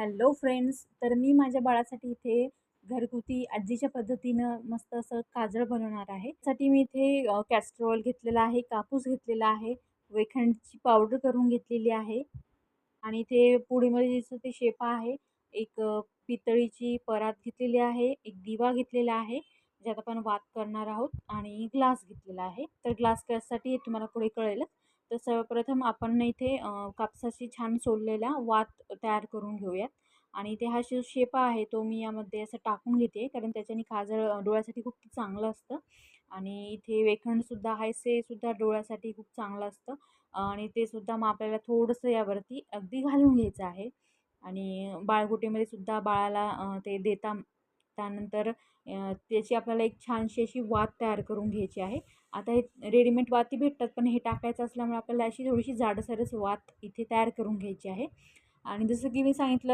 Hello friends, तर मी माझ्या बाळासाठी इथे घरगुती आजीच्या पद्धतीनं मस्त असं काजळ बनवणार आहे. त्यासाठी मी इथे कॅस्टर ऑइल घेतलेला आहे, कापूस घेतलेला आहे, वेलची पावडर करून घेतलेली आहे आणि इथे पुडीमध्ये जसं ते शेपा आहे, एक पितळीची परात घेतलेली आहे, एक दिवा घेतलेला आहे, ज्यात आपण वात करणार आहोत आणि ग्लास घेतलेला आहे. तर ग्लास कशासाठी हे तुम्हाला पुढे कळेलच. तर सर्वप्रथम आपण ना इथे कापसाशी छान सोललेला वात तयार करून घेऊयात आणि ते हा शेपा आहे तो मी यामध्ये असं टाकून घेते, कारण त्याच्याने काजळ डोळ्यासाठी खूप चांगलं असतं आणि इथे वेखणसुद्धा आहे, ते सुद्धा डोळ्यासाठी खूप चांगलं असतं आणि ते सुद्धा मग आपल्याला थोडंसं यावरती अगदी घालून घ्यायचं आहे आणि बाळगुटीमध्ये सुद्धा बाळाला ते देता त्यानंतर त्याची आपल्याला एक छानशी अशी वात तयार करून घ्यायची आहे. आता हे रेडीमेड वाती भेटतात, पण हे टाकायचं असल्यामुळे आपल्याला अशी थोडीशी जाडसरच वात इथे तयार करून घ्यायची आहे आणि जसं की मी सांगितलं